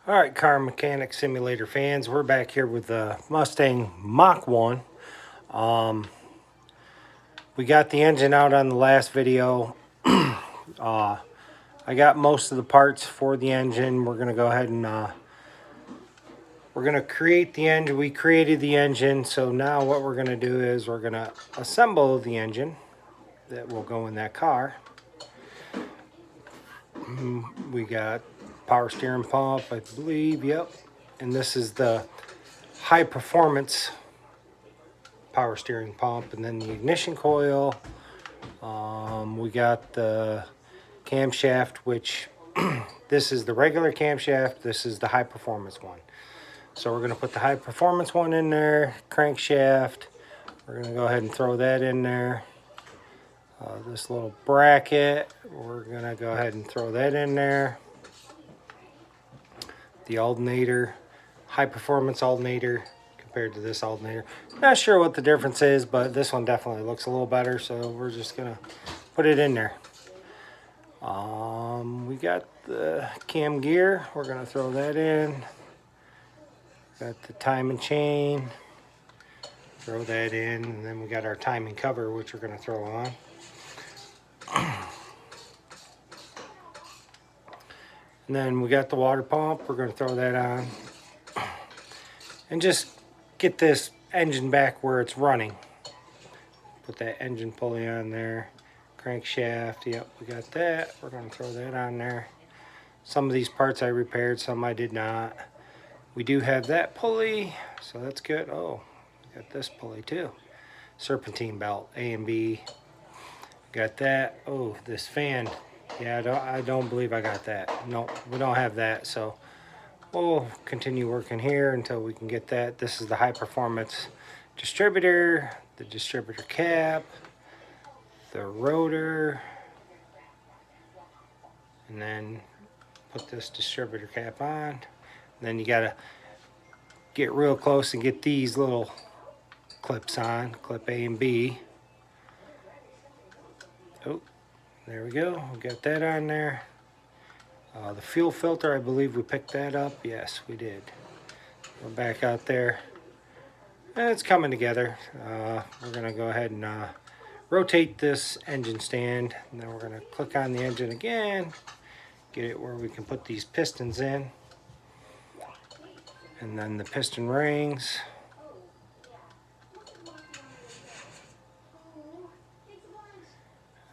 All right, car mechanic simulator fans, we're back here with the Mustang Mach 1. We got the engine out on the last video. I got most of the parts for the engine. We're gonna go ahead and we're gonna create the engine. We created the engine, so now what we're gonna do is we're gonna assemble the engine that will go in that car. We got power steering pump, I believe, yep. And this is the high performance power steering pump, and then the ignition coil. We got the camshaft, which this is the regular camshaft, this is the high performance one. So we're going to put the high performance one in there. Crankshaft, we're going to go ahead and throw that in there. This little bracket, we're going to go ahead and throw that in there. The alternator, high performance alternator compared to this alternator. Not sure what the difference is, but this one definitely looks a little better, so we're just going to put it in there. We got the cam gear, we're going to throw that in. Got the timing chain, throw that in, and then we got our timing cover, which we're going to throw on. And then we got the water pump, we're going to throw that on. And just get this engine back where it's running. Put that engine pulley on there. Crankshaft, yep, we got that. We're going to throw that on there. Some of these parts I repaired, some I did not. We do have that pulley, so that's good. Oh, we got this pulley too. Serpentine belt, A and B. Got that. Oh, this fan. Yeah, I don't believe I got that. No, we don't have that, so we'll continue working here until we can get that. This is the high performance distributor, the distributor cap, the rotor, and then put this distributor cap on. And then you gotta get real close and get these little clips on, clip A and B. Oh, there we go, we got that on there. The fuel filter, I believe we picked that up. Yes, we did. We're back out there. And it's coming together. We're gonna go ahead and rotate this engine stand, and then we're gonna click on the engine again, get it where we can put these pistons in, and then the piston rings.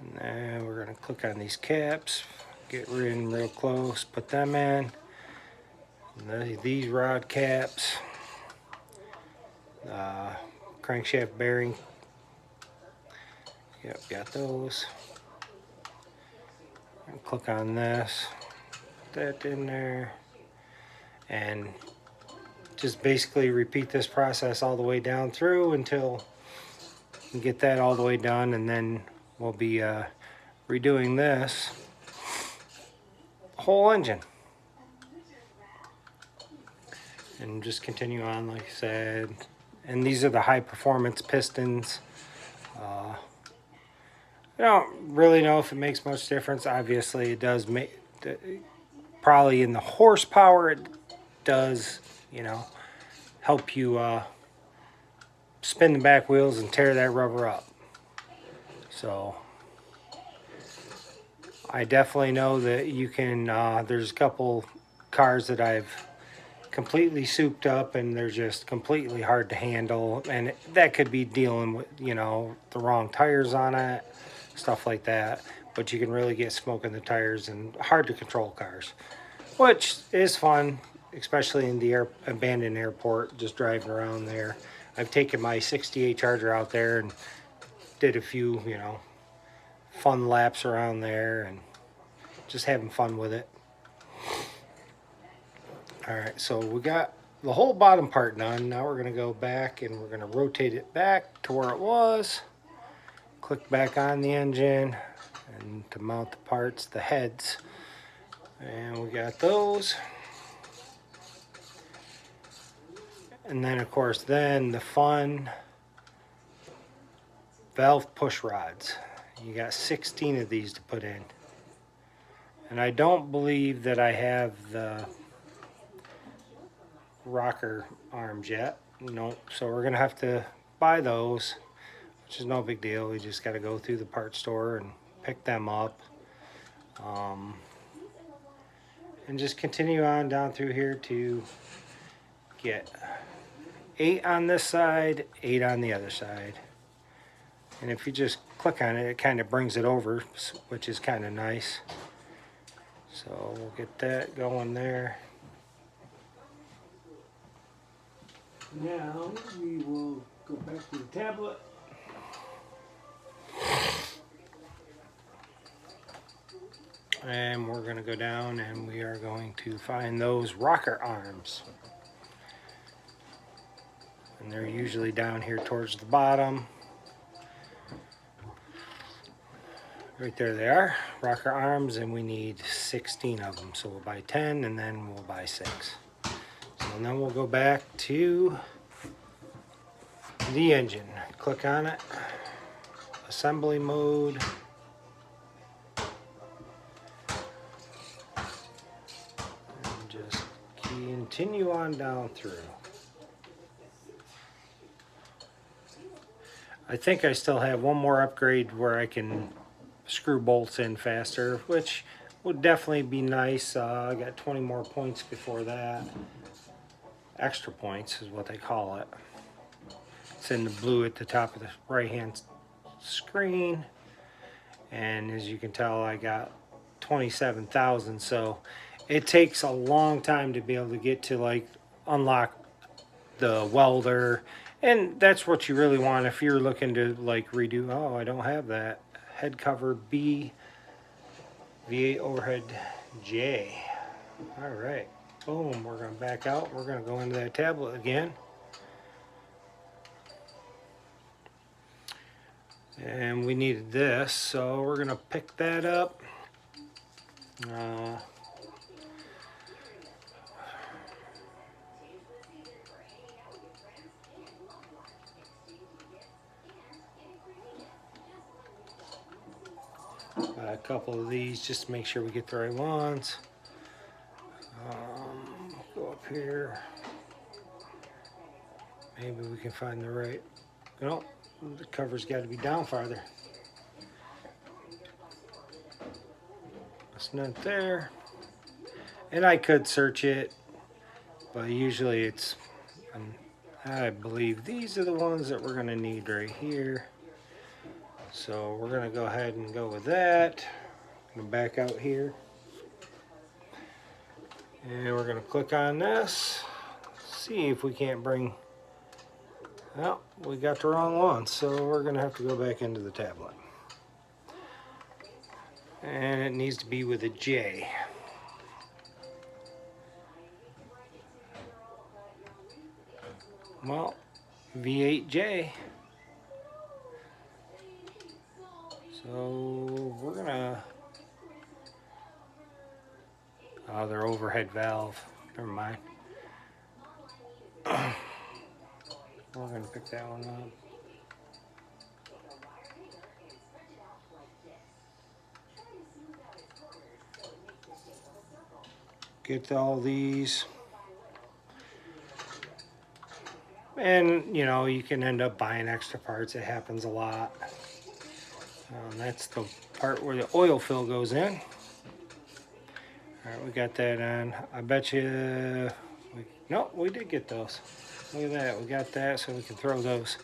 And then we're gonna click on these caps, get in real close, put them in. And these rod caps, crankshaft bearing. Yep, got those. Click on this, put that in there, and just basically repeat this process all the way down through until we get that all the way done, and then we'll be redoing this whole engine. And just continue on, like I said. And these are the high performance pistons. I don't really know if it makes much difference. Obviously it does make, probably in the horsepower it does, you know, help you spin the back wheels and tear that rubber up. So I definitely know that you can, there's a couple cars that I've completely souped up and they're just completely hard to handle, and that could be dealing with, you know, the wrong tires on it, stuff like that. But you can really get smoke in the tires and hard to control cars, which is fun, especially in the abandoned airport, just driving around there. I've taken my 68 Charger out there and did a few, you know, fun laps around there and just having fun with it. All right, so we got the whole bottom part done. Now we're gonna go back and we're gonna rotate it back to where it was. Click back on the engine, and to mount the parts, the heads. And we got those. And then of course, then the fun valve push rods. You got 16 of these to put in. And I don't believe that I have the rocker arms yet. No, so we're gonna have to buy those, which is no big deal. We just got to go through the part store and pick them up, and just continue on down through here to get 8 on this side, 8 on the other side. And if you just click on it, it kind of brings it over, which is kind of nice. So we'll get that going there. Now we will go back to the tablet. And we're going to go down and we are going to find those rocker arms. And they're usually down here towards the bottom. Right there they are, rocker arms, and we need 16 of them. So we'll buy 10 and then we'll buy 6. So then we'll go back to the engine. Click on it, assembly mode. And just continue on down through. I think I still have one more upgrade where I can screw bolts in faster, which would definitely be nice. I got 20 more points before that. Extra points is what they call it. It's in the blue at the top of the right hand screen, and as you can tell I got 27,000, so it takes a long time to be able to get to like unlock the welder, and that's what you really want if you're looking to like redo. Oh, I don't have that head cover B, V8 overhead J. All right, boom, we're going to back out. We're going to go into that tablet again. And we needed this, so we're going to pick that up. A couple of these just to make sure we get the right ones. Go up here. Maybe we can find the right. No, the cover's got to be down farther. It's not there. And I could search it, but usually it's, I believe these are the ones that we're going to need right here. So we're going to go ahead and go with that. I'm going to back out here. And we're going to click on this. See if we can't bring... Well, we got the wrong one, so we're going to have to go back into the tablet. And it needs to be with a J. Well, V8J. So we're gonna, oh, their overhead valve, never mind. We're gonna pick that one up. Get all these. And you know, you can end up buying extra parts. It happens a lot. That's the part where the oil fill goes in. Alright, we got that on. I bet you... No, we did get those. Look at that. We got that, so we can throw those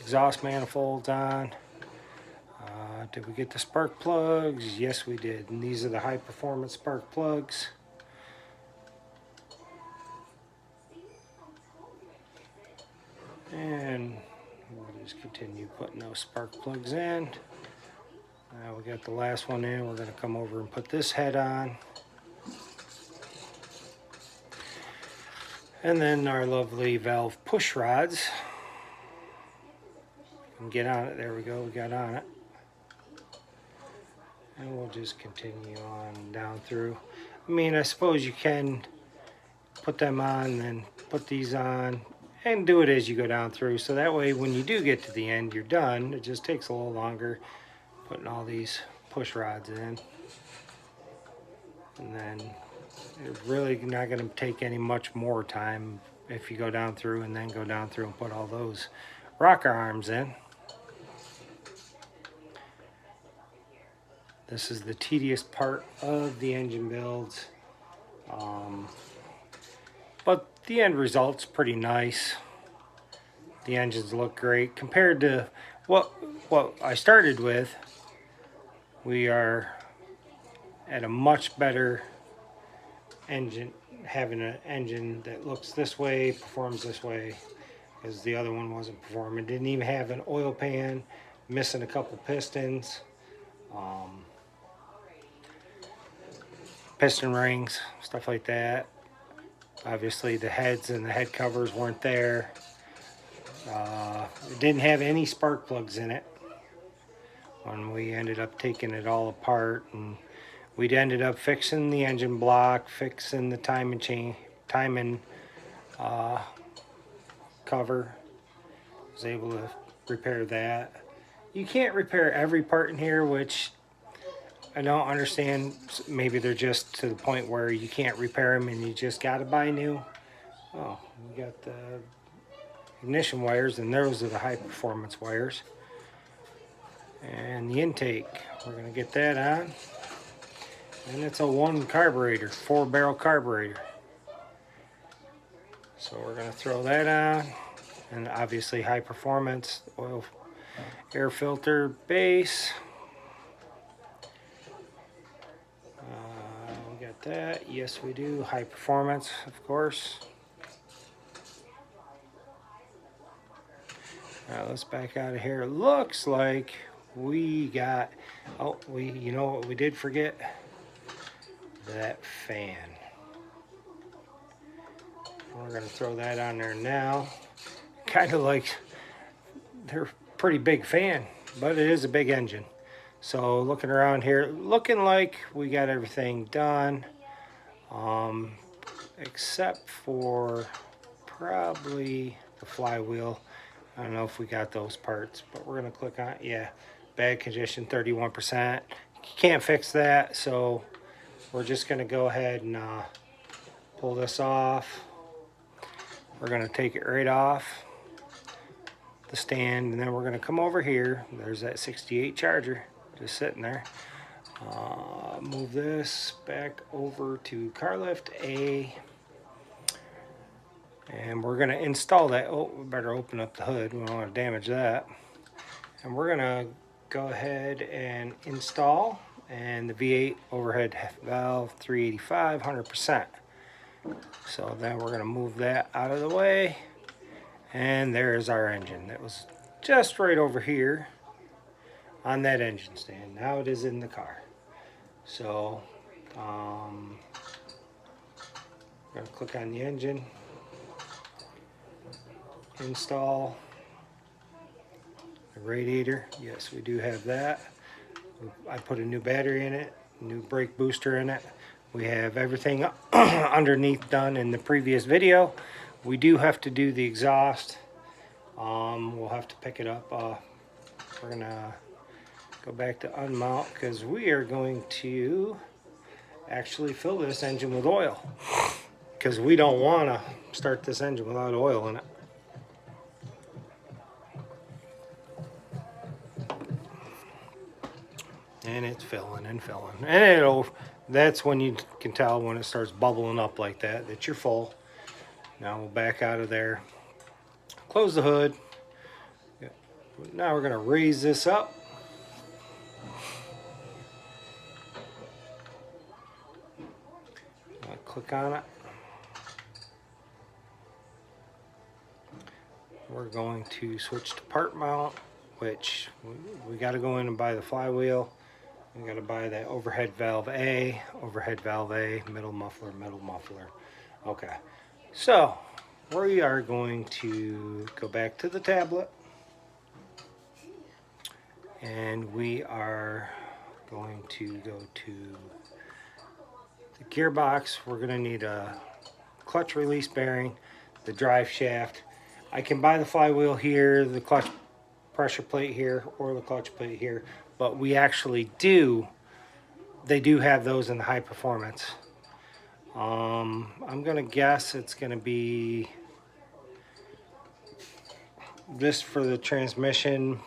exhaust manifolds on. Did we get the spark plugs? Yes, we did. And these are the high performance spark plugs. And we'll just continue putting those spark plugs in. Now we got the last one in. We're going to come over and put this head on. And then our lovely valve push rods. And get on it. There we go. We got on it. And we'll just continue on down through. I mean, I suppose you can put them on and put these on. And do it as you go down through. So that way when you do get to the end, you're done. It just takes a little longer. Putting all these push rods in, and then it's really not going to take any much more time if you go down through and then go down through and put all those rocker arms in. This is the tedious part of the engine builds. But the end result's pretty nice. The engines look great compared to what I started with. We are at a much better engine, having an engine that looks this way, performs this way, because the other one wasn't performing. Didn't even have an oil pan, missing a couple pistons, piston rings, stuff like that. Obviously the heads and the head covers weren't there. It didn't have any spark plugs in it when we ended up taking it all apart, and we'd ended up fixing the engine block, fixing the timing cover. Was able to repair that. You can't repair every part in here, which I don't understand. Maybe they're just to the point where you can't repair them and you just got to buy new. Oh, we got the ignition wires, and those are the high performance wires. And the intake, we're going to get that on. And it's a 1 carburetor, 4-barrel carburetor. So we're going to throw that on. And obviously high performance oil air filter base. We got that. Yes, we do. High performance, of course. Alright, let's back out of here. It looks like we got, you know what we did forget? That fan. We're going to throw that on there now. Kind of like, they're a pretty big fan, but it is a big engine. So looking around here, looking like we got everything done, except for probably the flywheel. I don't know if we got those parts, but we're going to click on, yeah, bad condition, 31%. You can't fix that, so we're just going to go ahead and pull this off. We're going to take it right off the stand, and then we're going to come over here. There's that 68 Charger just sitting there. Move this back over to car lift A, and we're going to install that. Oh, we better open up the hood. We don't want to damage that. And we're going to go ahead and install, and the V8 overhead valve 385 100%. So then we're going to move that out of the way, and there's our engine. That was just right over here on that engine stand. Now it is in the car. So I'm going to click on the engine, install the radiator. Yes, we do have that. I put a new battery in it, new brake booster in it. We have everything underneath done in the previous video. We do have to do the exhaust. We'll have to pick it up. We're going to go back to unmount, because we are going to actually fill this engine with oil, because we don't want to start this engine without oil in it. And it's filling and filling, and that's when you can tell when it starts bubbling up like that you're full. Now we'll back out of there, close the hood. Now we're going to raise this up. Click on it. We're going to switch to part mount, which we got to go in and buy the flywheel. We got to buy that overhead valve A, middle muffler. Okay, so we are going to go back to the tablet, and we are going to go to the gearbox. We're going to need a clutch release bearing, the drive shaft. I can buy the flywheel here, the clutch pressure plate here, or the clutch plate here, but we actually they do have those in the high performance. I'm gonna guess it's gonna be this for the transmission,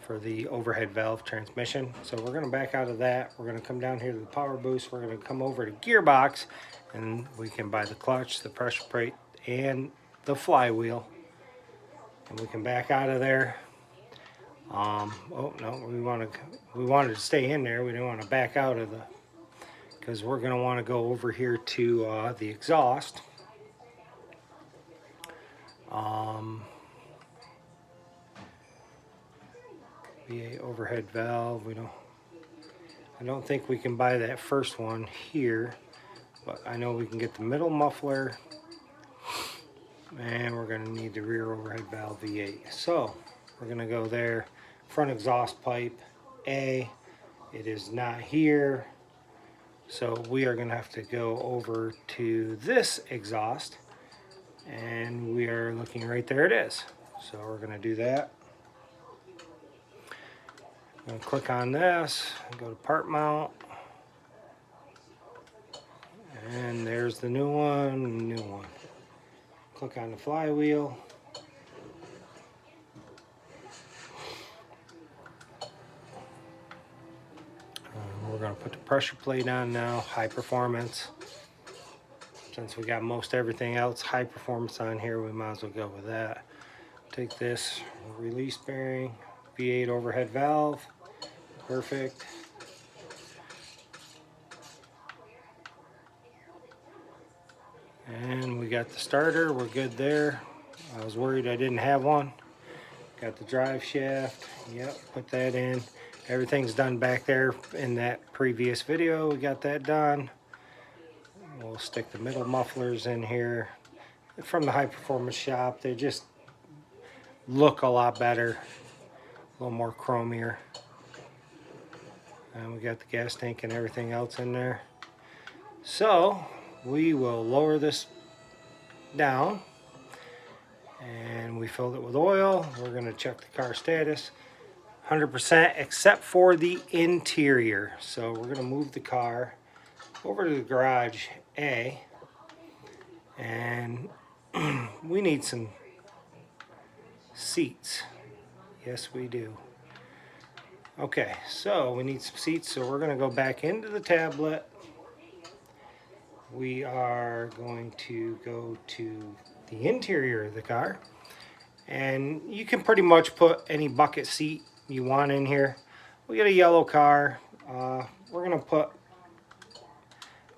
for the overhead valve transmission. So we're going to back out of that. We're going to come down here to the power boost. We're going to come over to gearbox, and we can buy the clutch, the pressure plate, and the flywheel. And we can back out of there. Oh no, we wanted to stay in there. We didn't want to back out of the, because we're going to want to go over here to the exhaust. VA overhead valve. I don't think we can buy that first one here, but I know we can get the middle muffler, and we're going to need the rear overhead valve V8. So we're going to go there. Front exhaust pipe A, it is not here, so we are going to have to go over to this exhaust, and we are looking right there. It is. So we're going to do that. I'm going to click on this, go to part mount, and there's the new one, Click on the flywheel. We're going to put the pressure plate on now, high performance. Since we got most everything else high performance on here, we might as well go with that. Take this release bearing, V8 overhead valve, perfect. And we got the starter, we're good there. I was worried I didn't have one. Got the drive shaft, yep, put that in. Everything's done back there in that previous video. We got that done. We'll stick the middle mufflers in here. From the high performance shop, they just look a lot better. A little more chromier. And we got the gas tank and everything else in there. So we will lower this down. And we filled it with oil. We're going to check the car status. 100% except for the interior. So we're going to move the car over to the garage A, and we need some seats. Yes, we do. Okay, so we need some seats, so we're going to go back into the tablet. We are going to go to the interior of the car, and you can pretty much put any bucket seat you want in here. We got a yellow car. We're going to put,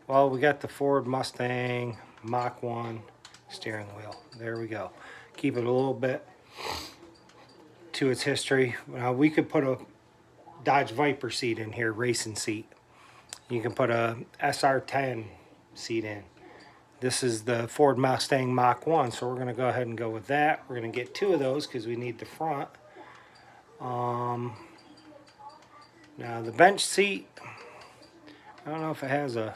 well, we got the Ford Mustang Mach 1 steering wheel. There we go. Keep it a little bit to its history. We could put a Dodge Viper seat in here, racing seat. You can put a SR10 seat in. This is the Ford Mustang Mach 1, so we're going to go ahead and go with that. We're going to get 2 of those because we need the front. Now the bench seat, I don't know if it has a,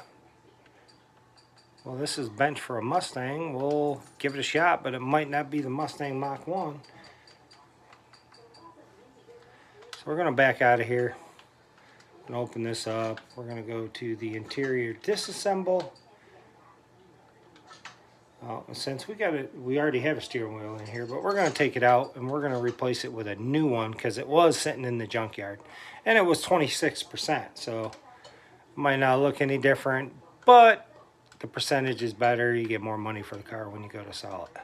well, this is bench for a Mustang. We'll give it a shot, but it might not be the Mustang Mach 1. So we're going to back out of here and open this up. We're going to go to the interior disassemble. Since we already have a steering wheel in here, but we're going to take it out and we're going to replace it with a new one because it was sitting in the junkyard and it was 26%, so it might not look any different, but the percentage is better. You get more money for the car when you go to sell it.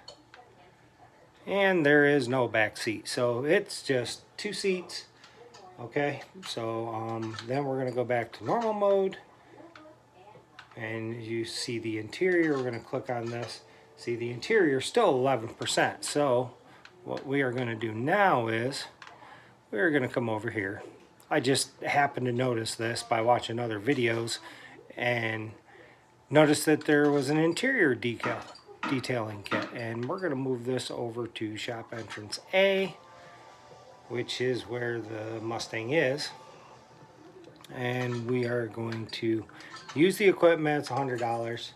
And there is no back seat, so it's just 2 seats. Okay, so then we're going to go back to normal mode, and you see the interior. We're going to click on this. See, the interior is still 11%. So what we are going to do now is we're going to come over here. I just happened to notice this by watching other videos and noticed that there was an interior detailing kit, and we're going to move this over to shop entrance A, which is where the Mustang is, and we are going to use the equipment. It's $100.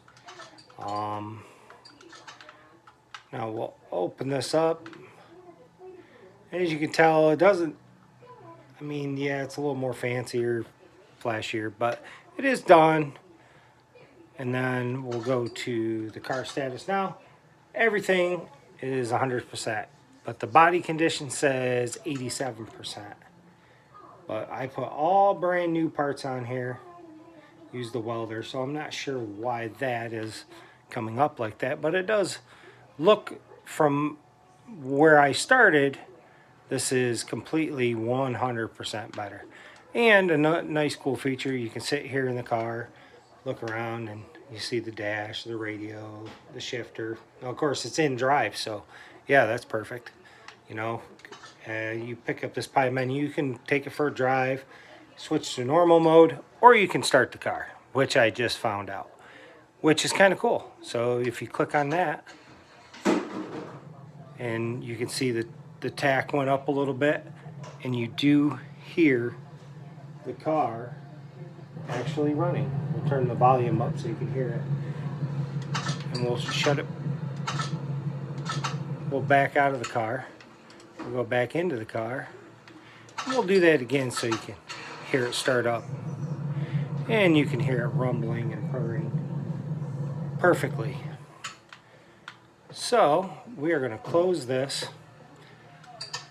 Now we'll open this up, and as you can tell, it doesn't, I mean, yeah, it's a little more fancier, flashier, but it is done. And then we'll go to the car status now. Everything is 100%. but the body condition says 87%. But I put all brand new parts on here, use the welder, so I'm not sure why that is coming up like that, but it does look from where I started, this is completely 100% better. And a nice cool feature, you can sit here in the car, look around, and you see the dash, the radio, the shifter. Now, of course, it's in drive, so yeah, that's perfect. You know, you pick up this pie menu, you can take it for a drive, switch to normal mode, or you can start the car, which I just found out, which is kind of cool. So if you click on that, and you can see that the tack went up a little bit, and you do hear the car actually running. We'll turn the volume up so you can hear it, and we'll shut it. We'll back out of the car, we'll go back into the car, and we'll do that again so you can hear it start up, and you can hear it rumbling and purring perfectly. So we are going to close this.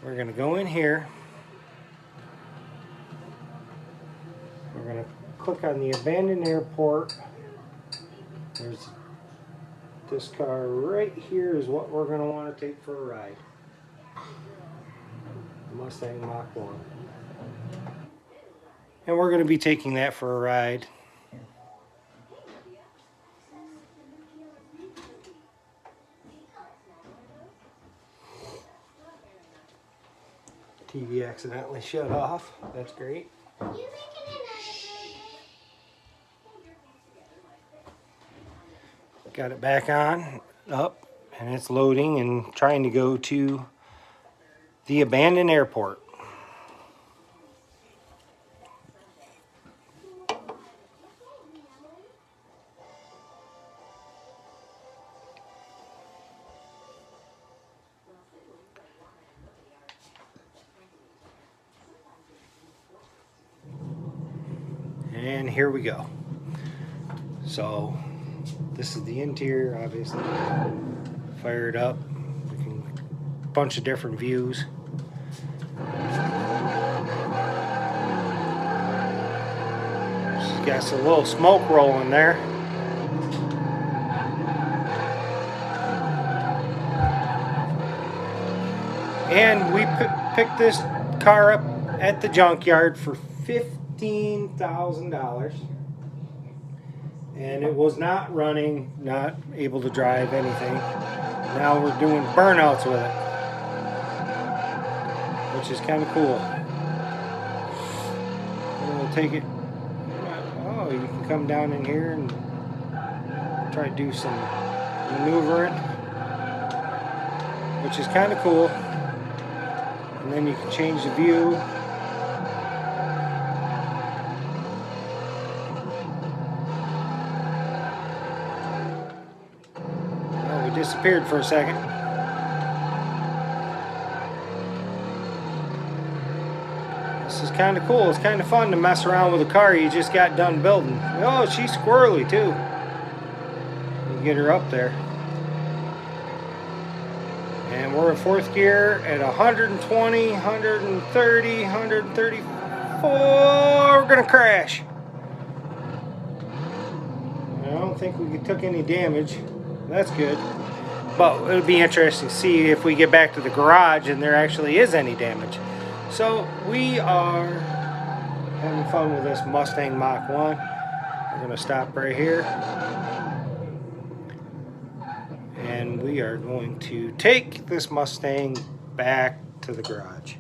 We're going to go in here. We're going to click on the abandoned airport. There's this car right here is what we're going to want to take for a ride. The Mustang Mach 1. And we're going to be taking that for a ride. TV accidentally shut off. That's great. Got it back on, up, and it's loading and trying to go to the abandoned airport. And here we go. So this is the interior, obviously. Fire it up. We can bunch of different views. She's got some little smoke rolling there. And we picked this car up at the junkyard for $15,000. And it was not running, not able to drive anything. Now we're doing burnouts with it, which is kind of cool. And we'll take it. Oh, you can come down in here and try to do some maneuvering, which is kind of cool. And then you can change the view. Disappeared for a second. This is kind of cool. It's kind of fun to mess around with a car you just got done building. Oh, she's squirrely too. You get her up there. And we're in fourth gear at 120, 130, 134. We're gonna crash. I don't think we took any damage. That's good. But it'll be interesting to see if we get back to the garage and there actually is any damage. So we are having fun with this Mustang Mach 1. We're going to stop right here. And we are going to take this Mustang back to the garage.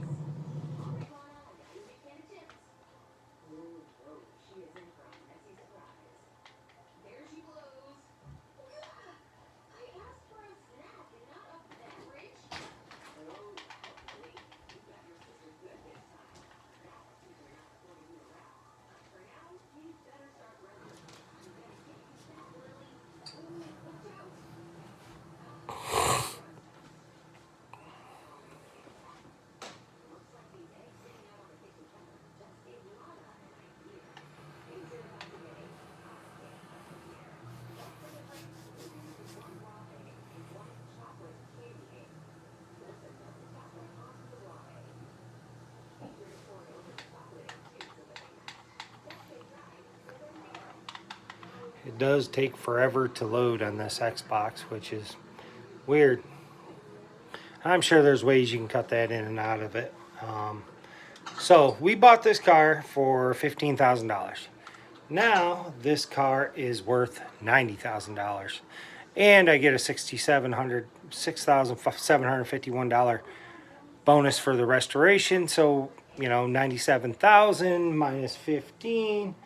does take forever to load on this Xbox, which is weird. I'm sure there's ways you can cut that in and out of it. So we bought this car for $15,000. Now this car is worth $90,000, and I get a $6,751 bonus for the restoration. So, you know, 97,000 minus 15,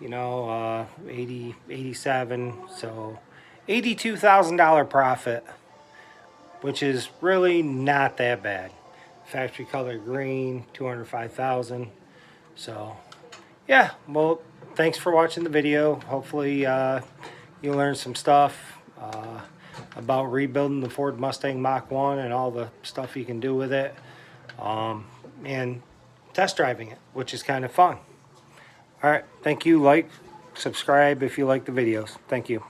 you know, 87, so $82,000 profit, which is really not that bad. Factory color green, 205,000. So yeah, well, thanks for watching the video. Hopefully you learned some stuff about rebuilding the Ford Mustang Mach 1 and all the stuff you can do with it, and test driving it, which is kind of fun. All right, thank you. Like, subscribe if you like the videos. Thank you.